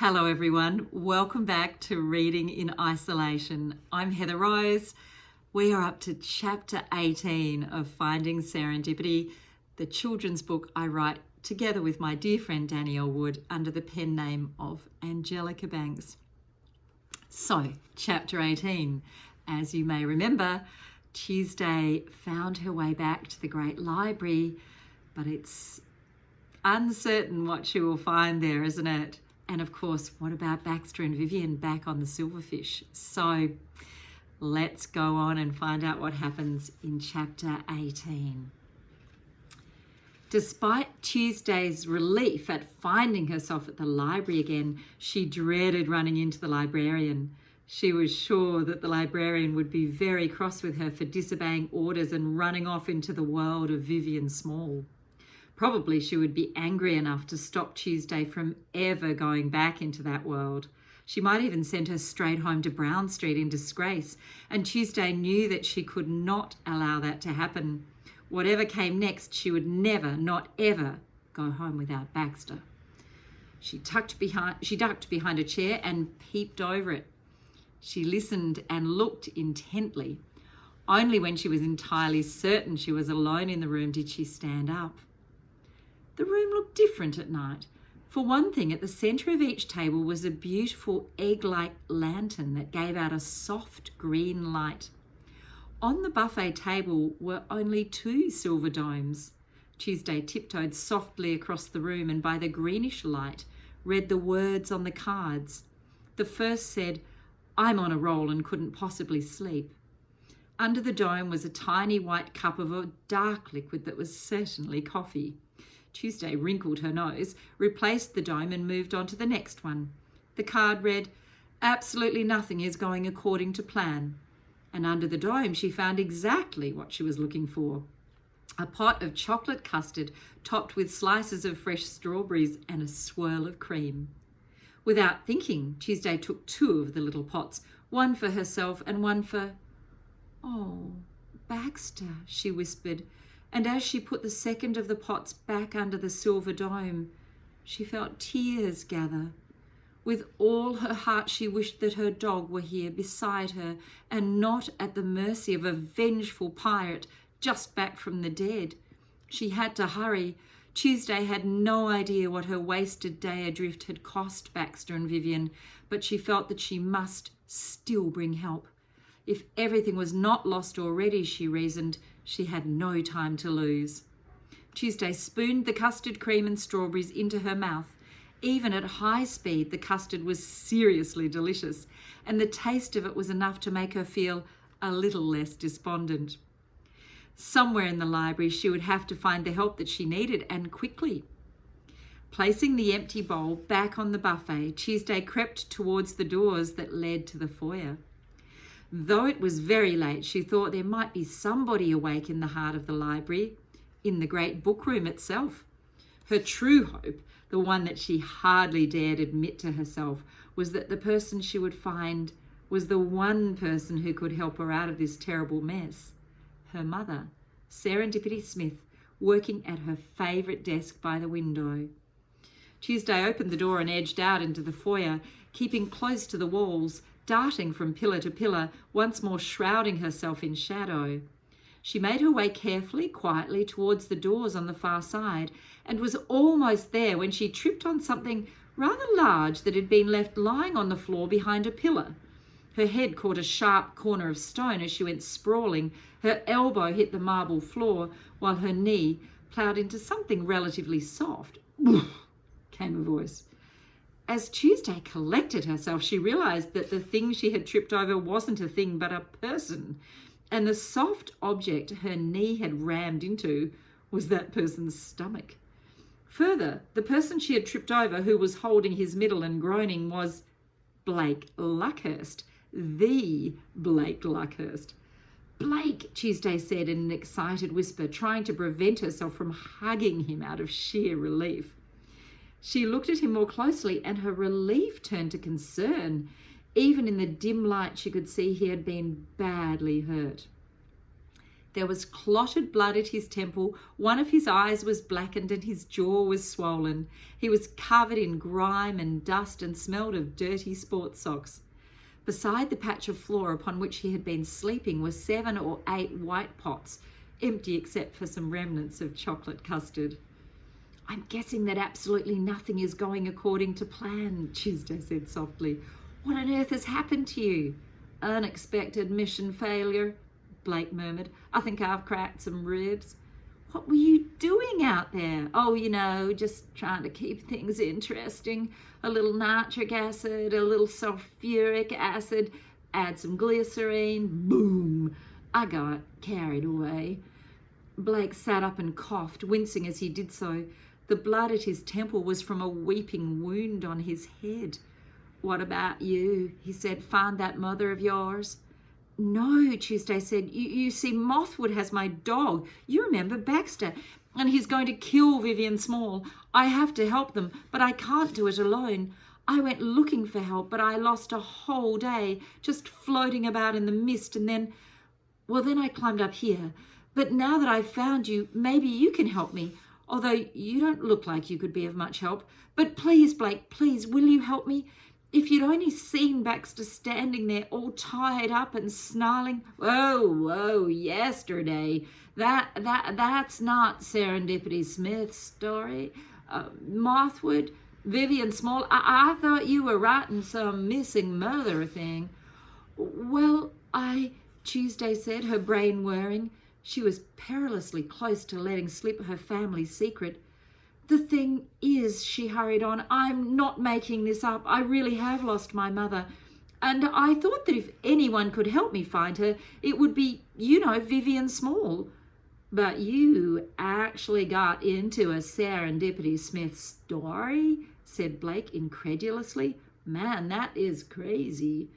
Hello everyone, welcome back to Reading in Isolation. I'm Heather Rose. We are up to chapter 18 of Finding Serendipity, the children's book I write together with my dear friend Danielle Wood under the pen name of Angelica Banks. So, chapter 18. As you may remember, Tuesday found her way back to the Great Library, but it's uncertain what she will find there, isn't it? And of course, what about Baxter and Vivian back on the Silverfish? So let's go on and find out what happens in chapter 18. Despite Tuesday's relief at finding herself at the library again, she dreaded running into the librarian. She was sure that the librarian would be very cross with her for disobeying orders and running off into the world of Vivian Small. Probably she would be angry enough to stop Tuesday from ever going back into that world. She might even send her straight home to Brown Street in disgrace, and Tuesday knew that she could not allow that to happen. Whatever came next, she would never, not ever, go home without Baxter. She ducked behind a chair and peeped over it. She listened and looked intently. Only when she was entirely certain she was alone in the room did she stand up. The room looked different at night. For one thing, at the centre of each table was a beautiful egg-like lantern that gave out a soft green light. On the buffet table were only 2 silver domes. Tuesday tiptoed softly across the room and by the greenish light read the words on the cards. The first said, "I'm on a roll and couldn't possibly sleep." Under the dome was a tiny white cup of a dark liquid that was certainly coffee. Tuesday wrinkled her nose, replaced the dome and moved on to the next one. The card read, "Absolutely nothing is going according to plan." And under the dome she found exactly what she was looking for. A pot of chocolate custard topped with slices of fresh strawberries and a swirl of cream. Without thinking, Tuesday took 2 of the little pots, one for herself and one for... "Oh, Baxter," she whispered. And as she put the second of the pots back under the silver dome, she felt tears gather. With all her heart she wished that her dog were here beside her and not at the mercy of a vengeful pirate just back from the dead. She had to hurry. Tuesday had no idea what her wasted day adrift had cost Baxter and Vivian, but she felt that she must still bring help. If everything was not lost already, she reasoned, she had no time to lose. Tuesday spooned the custard cream and strawberries into her mouth. Even at high speed, the custard was seriously delicious, and the taste of it was enough to make her feel a little less despondent. Somewhere in the library, she would have to find the help that she needed, and quickly. Placing the empty bowl back on the buffet, Tuesday crept towards the doors that led to the foyer. Though it was very late, she thought there might be somebody awake in the heart of the library, in the great book room itself. Her true hope, the one that she hardly dared admit to herself, was that the person she would find was the one person who could help her out of this terrible mess. Her mother, Serendipity Smith, working at her favourite desk by the window. Tuesday opened the door and edged out into the foyer, keeping close to the walls, darting from pillar to pillar, once more shrouding herself in shadow. She made her way carefully, quietly towards the doors on the far side, and was almost there when she tripped on something rather large that had been left lying on the floor behind a pillar. Her head caught a sharp corner of stone as she went sprawling. Her elbow hit the marble floor, while her knee ploughed into something relatively soft. Came a voice. As Tuesday collected herself, she realised that the thing she had tripped over wasn't a thing but a person, and the soft object her knee had rammed into was that person's stomach. Further, the person she had tripped over, who was holding his middle and groaning, was Blake Luckhurst, the Blake Luckhurst. "Blake," Tuesday said in an excited whisper, trying to prevent herself from hugging him out of sheer relief. She looked at him more closely, and her relief turned to concern. Even in the dim light, she could see he had been badly hurt. There was clotted blood at his temple. One of his eyes was blackened and his jaw was swollen. He was covered in grime and dust and smelled of dirty sports socks. Beside the patch of floor upon which he had been sleeping were 7 or 8 white pots, empty except for some remnants of chocolate custard. "I'm guessing that absolutely nothing is going according to plan," Tuesday said softly. "What on earth has happened to you?" "Unexpected mission failure," Blake murmured. "I think I've cracked some ribs." "What were you doing out there?" "Oh, just trying to keep things interesting. A little nitric acid, a little sulfuric acid, add some glycerine, boom. I got carried away." Blake sat up and coughed, wincing as he did so. The blood at his temple was from a weeping wound on his head. "What about you?" he said. "Find that mother of yours?" "No," Tuesday said. You see, Mothwood has my dog. You remember Baxter. And he's going to kill Vivian Small. I have to help them, but I can't do it alone. I went looking for help, but I lost a whole day just floating about in the mist, and then I climbed up here. But now that I've found you, maybe you can help me, although you don't look like you could be of much help. But please, Blake, please, will you help me? If you'd only seen Baxter standing there all tied up and snarling." Whoa, yesterday. That's not Serendipity Smith's story. Mothwood, Vivian Small, I thought you were writing some missing mother thing." "Well, Tuesday said, her brain whirring. She was perilously close to letting slip her family secret. "The thing is," she hurried on, "I'm not making this up. I really have lost my mother. And I thought that if anyone could help me find her, it would be, Vivian Small." "But you actually got into a Serendipity Smith story?" said Blake incredulously. "Man, that is crazy."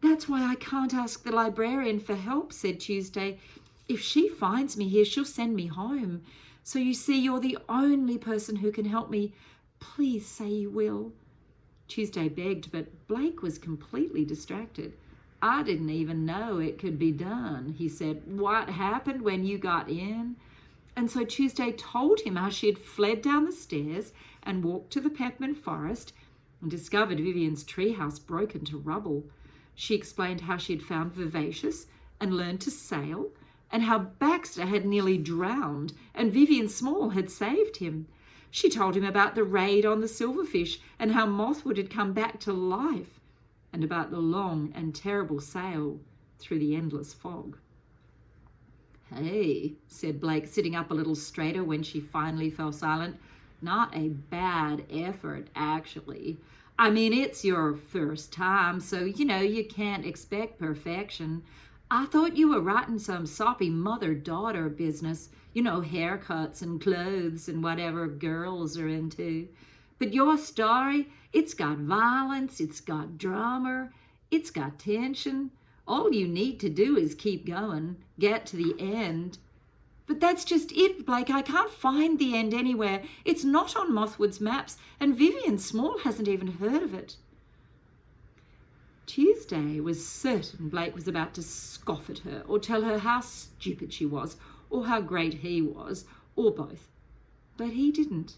"That's why I can't ask the librarian for help," said Tuesday. "If she finds me here, she'll send me home. So you see, you're the only person who can help me. Please say you will." Tuesday begged, but Blake was completely distracted. "I didn't even know it could be done," he said. "What happened when you got in?" And so Tuesday told him how she had fled down the stairs and walked to the peppermint forest and discovered Vivian's treehouse broken to rubble. She explained how she had found Vivacious and learned to sail, and how Baxter had nearly drowned and Vivian Small had saved him. She told him about the raid on the Silverfish and how Mothwood had come back to life, and about the long and terrible sail through the endless fog. "Hey," said Blake, sitting up a little straighter when she finally fell silent. "Not a bad effort, actually. I mean, it's your first time, so, you can't expect perfection. I thought you were writing some soppy mother-daughter business, haircuts and clothes and whatever girls are into. But your story, it's got violence, it's got drama, it's got tension. All you need to do is keep going, get to the end." "But that's just it, Blake. I can't find the end anywhere. It's not on Mothwood's maps, and Vivian Small hasn't even heard of it." Tuesday was certain Blake was about to scoff at her or tell her how stupid she was or how great he was, or both. But he didn't.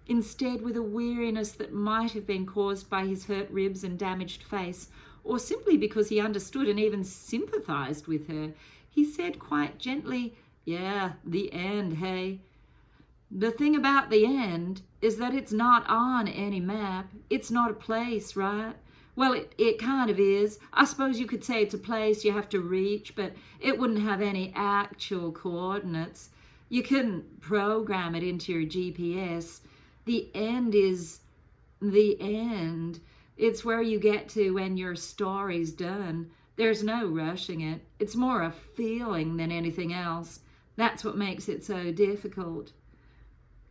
Instead, with a weariness that might have been caused by his hurt ribs and damaged face, or simply because he understood and even sympathized with her, he said quite gently, "Yeah, the end, hey? The thing about the end is that it's not on any map. It's not a place, right? Well, it kind of is. I suppose you could say it's a place you have to reach, but it wouldn't have any actual coordinates. You couldn't program it into your GPS. The end is the end. It's where you get to when your story's done. There's no rushing it. It's more a feeling than anything else. That's what makes it so difficult."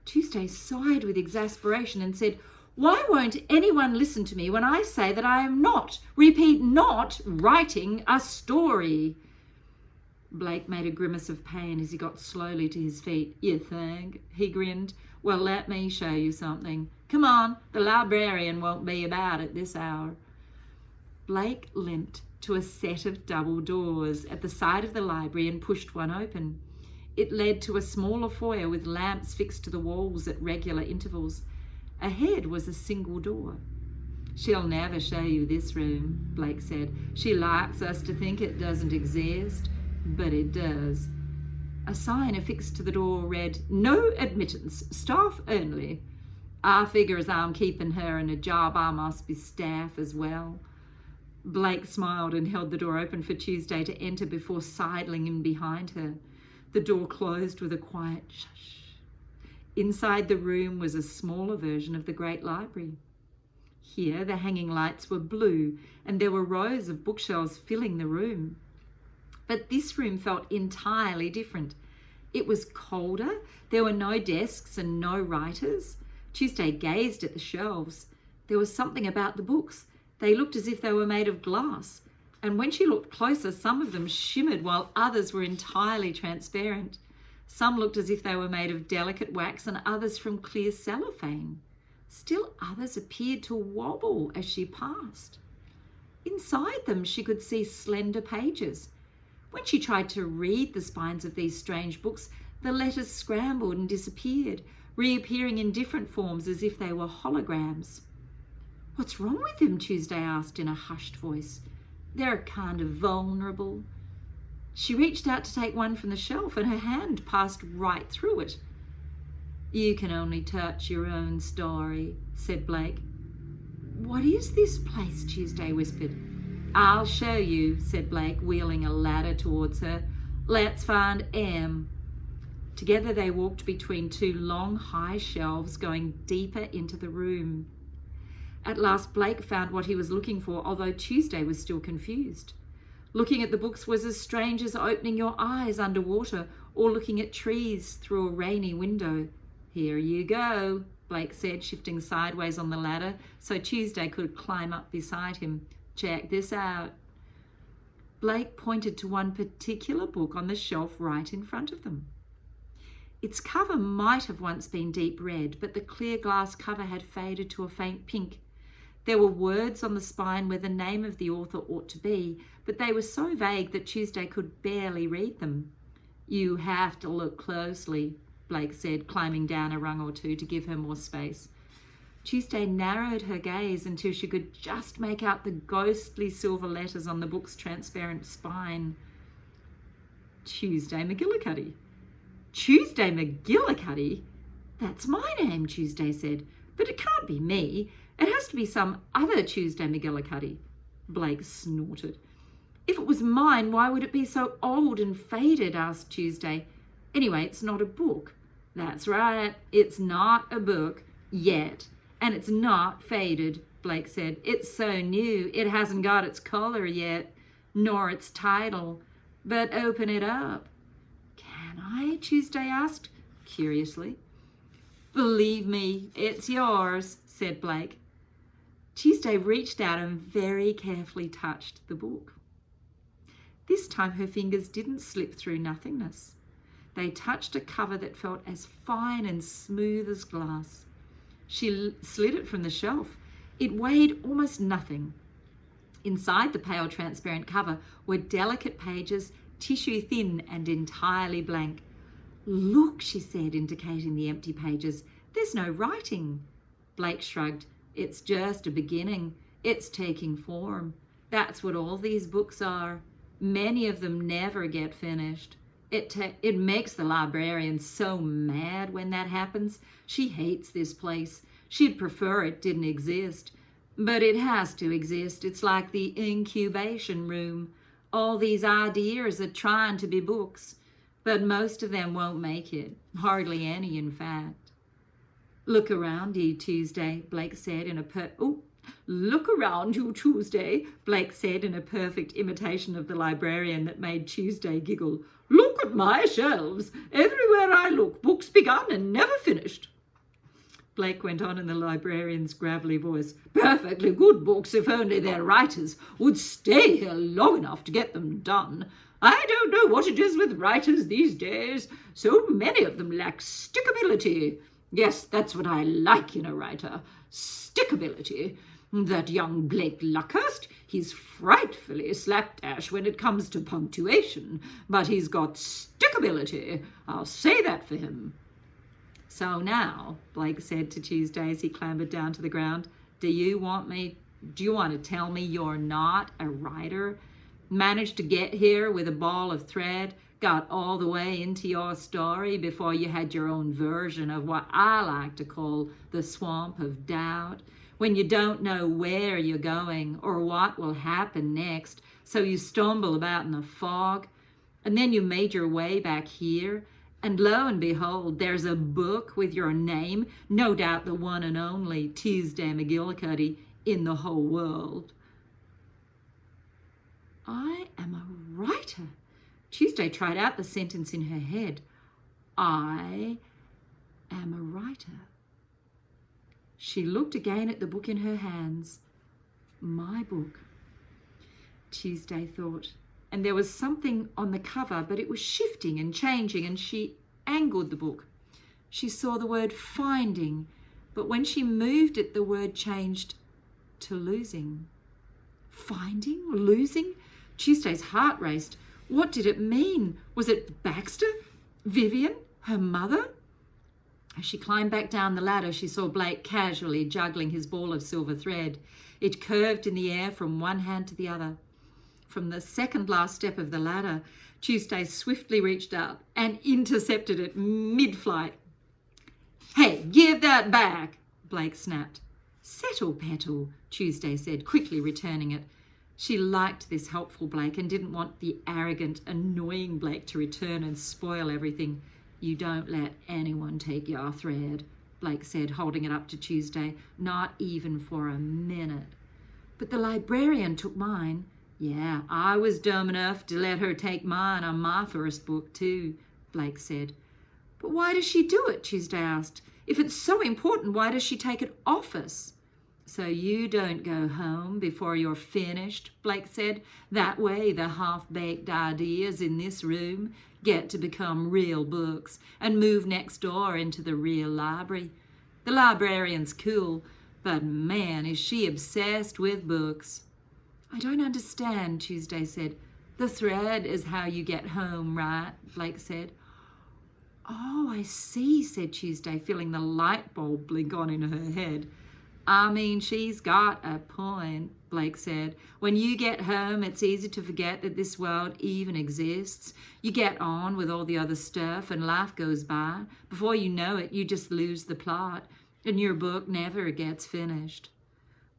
Tuesday sighed with exasperation and said, "Why won't anyone listen to me when I say that I am not, repeat, not writing a story?" Blake made a grimace of pain as he got slowly to his feet. "You think?" he grinned. "Well, let me show you something. Come on, the librarian won't be about at this hour." Blake limped to a set of double doors at the side of the library and pushed one open. It led to a smaller foyer with lamps fixed to the walls at regular intervals. Ahead was a single door. "She'll never show you this room," Blake said. "She likes us to think it doesn't exist, but it does." A sign affixed to the door read, "No admittance, staff only." "I figure as I'm keeping her in a job, I must be staff as well." Blake smiled and held the door open for Tuesday to enter before sidling in behind her. The door closed with a quiet shush. Inside the room was a smaller version of the great library. Here the hanging lights were blue and there were rows of bookshelves filling the room. But this room felt entirely different. It was colder, there were no desks and no writers. Tuesday gazed at the shelves. There was something about the books. They looked as if they were made of glass. And when she looked closer, some of them shimmered while others were entirely transparent. Some looked as if they were made of delicate wax and others from clear cellophane. Still others appeared to wobble as she passed. Inside them, she could see slender pages. When she tried to read the spines of these strange books, the letters scrambled and disappeared, reappearing in different forms as if they were holograms. "What's wrong with them?" Tuesday asked in a hushed voice. "They're kind of vulnerable." She reached out to take one from the shelf and her hand passed right through it. "You can only touch your own story," said Blake. "What is this place?" Tuesday whispered. "I'll show you," said Blake, wheeling a ladder towards her. "Let's find M." Together they walked between two long, high shelves, going deeper into the room. At last Blake found what he was looking for, although Tuesday was still confused. Looking at the books was as strange as opening your eyes underwater or looking at trees through a rainy window. "Here you go," Blake said, shifting sideways on the ladder so Tuesday could climb up beside him. "Check this out." Blake pointed to one particular book on the shelf right in front of them. Its cover might have once been deep red, but the clear glass cover had faded to a faint pink. There were words on the spine where the name of the author ought to be, but they were so vague that Tuesday could barely read them. "You have to look closely," Blake said, climbing down a rung or two to give her more space. Tuesday narrowed her gaze until she could just make out the ghostly silver letters on the book's transparent spine. Tuesday McGillicuddy. "Tuesday McGillicuddy? That's my name," Tuesday said. "But it can't be me. It has to be some other Tuesday McGillicuddy." Blake snorted. "If it was mine, why would it be so old and faded?" asked Tuesday. "Anyway, it's not a book." "That's right. It's not a book yet. And it's not faded," Blake said. "It's so new, it hasn't got its color yet, nor its title. But open it up." "Can I?" Tuesday asked, curiously. "Believe me, it's yours," said Blake. Tuesday reached out and very carefully touched the book. This time her fingers didn't slip through nothingness. They touched a cover that felt as fine and smooth as glass. She slid it from the shelf. It weighed almost nothing. Inside the pale transparent cover were delicate pages, tissue thin and entirely blank. "Look," she said, indicating the empty pages. "There's no writing." Blake shrugged. "It's just a beginning. It's taking form. That's what all these books are. Many of them never get finished. It makes the librarian so mad when that happens. She hates this place. She'd prefer it didn't exist. But it has to exist. It's like the incubation room. All these ideas are trying to be books, but most of them won't make it. Hardly any, in fact." "Look around you, Tuesday," Blake said in a "Look around you, Tuesday," Blake said in a perfect imitation of the librarian that made Tuesday giggle. "Look at my shelves. Everywhere I look, books begun and never finished." Blake went on in the librarian's gravelly voice. "Perfectly good books if only their writers would stay here long enough to get them done. I don't know what it is with writers these days. So many of them lack stickability. Yes, that's what I like in a writer. Stickability. That young Blake Luckhurst, he's frightfully slapdash when it comes to punctuation, but he's got stickability. I'll say that for him." "So now," Blake said to Tuesday as he clambered down to the ground, do you want to tell me you're not a writer? Managed to get here with a ball of thread, got all the way into your story before you had your own version of what I like to call the swamp of doubt, when you don't know where you're going or what will happen next, so you stumble about in the fog, and then you made your way back here, and lo and behold, there's a book with your name, no doubt the one and only Tuesday McGillicuddy in the whole world." "I am a writer." Tuesday tried out the sentence in her head. "I am a writer." She looked again at the book in her hands. My book, Tuesday thought, and there was something on the cover, but it was shifting and changing, and she angled the book. She saw the word finding, but when she moved it, the word changed to losing. Finding? Losing? Tuesday's heart raced. What did it mean? Was it Baxter? Vivian? Her mother? As she climbed back down the ladder, she saw Blake casually juggling his ball of silver thread. It curved in the air from one hand to the other. From the second last step of the ladder, Tuesday swiftly reached up and intercepted it mid-flight. "Hey, give that back," Blake snapped. "Settle, Petal," Tuesday said, quickly returning it. She liked this helpful Blake and didn't want the arrogant, annoying Blake to return and spoil everything. "You don't let anyone take your thread," Blake said, holding it up to Tuesday, "not even for a minute." "But the librarian took mine." "Yeah, I was dumb enough to let her take mine on my first book too," Blake said. "But why does she do it?" Tuesday asked. "If it's so important, why does she take it off us?" "So you don't go home before you're finished," Blake said. "That way the half-baked ideas in this room get to become real books and move next door into the real library. The librarian's cool, but man, is she obsessed with books." "I don't understand," Tuesday said. "The thread is how you get home, right?" Blake said. "Oh, I see," said Tuesday, feeling the light bulb blink on in her head. "I mean, she's got a point," Blake said. "When you get home, it's easy to forget that this world even exists. You get on with all the other stuff and life goes by. Before you know it, you just lose the plot and your book never gets finished."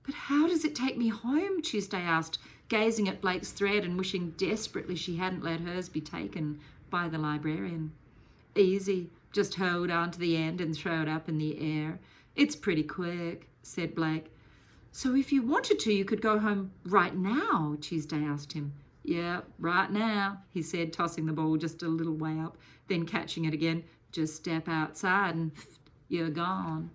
"But how does it take me home?" Tuesday asked, gazing at Blake's thread and wishing desperately she hadn't let hers be taken by the librarian. "Easy. Just hold on to the end and throw it up in the air. It's pretty quick," said Blake. "So if you wanted to, you could go home right now?" Tuesday asked him. "Yeah, right now," he said, tossing the ball just a little way up, then catching it again. "Just step outside and you're gone."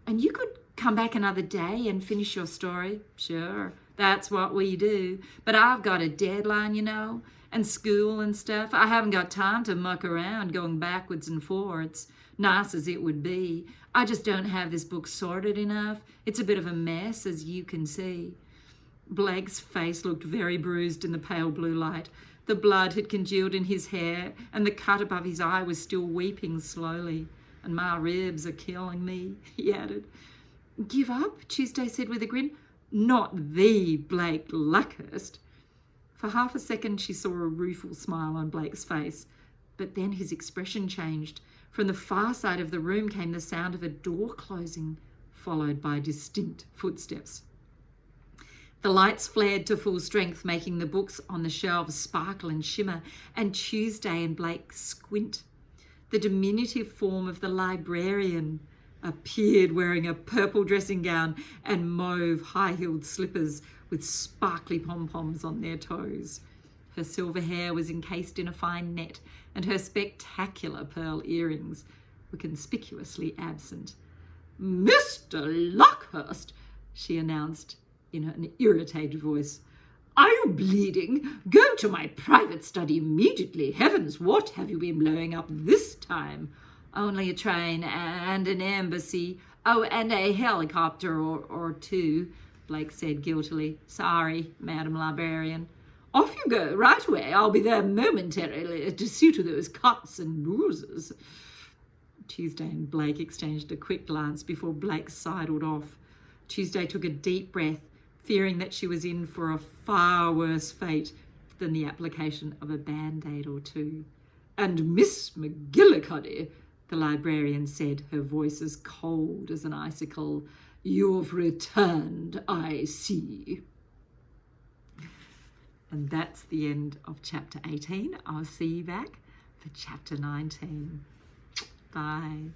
"And you could come back another day and finish your story?" "Sure, that's what we do. But I've got a deadline, you know, and school and stuff. I haven't got time to muck around going backwards and forwards, nice as it would be. I just don't have this book sorted enough. It's a bit of a mess, as you can see." Blake's face looked very bruised in the pale blue light. The blood had congealed in his hair, and the cut above his eye was still weeping slowly. "And my ribs are killing me," he added. "Give up?" Tuesday said with a grin. "Not the Blake Luckhurst." For half a second she saw a rueful smile on Blake's face, but then his expression changed. From the far side of the room came the sound of a door closing, followed by distinct footsteps. The lights flared to full strength, making the books on the shelves sparkle and shimmer, and Tuesday and Blake squint. The diminutive form of the librarian appeared wearing a purple dressing gown and mauve high-heeled slippers with sparkly pom-poms on their toes. Her silver hair was encased in a fine net, and her spectacular pearl earrings were conspicuously absent. "Mr. Luckhurst," she announced in an irritated voice. "Are you bleeding? Go to my private study immediately. Heavens, what have you been blowing up this time?" "Only a train and an embassy." Oh, and a helicopter or two, Blake said guiltily. Sorry, Madam Librarian. Off you go, right away. I'll be there momentarily to see to those cuts and bruises. Tuesday and Blake exchanged a quick glance before Blake sidled off. Tuesday took a deep breath, fearing that she was in for a far worse fate than the application of a band-aid or two. And Miss McGillicuddy, the librarian said, her voice as cold as an icicle, you've returned, I see. And that's the end of chapter 18. I'll see you back for chapter 19. Bye.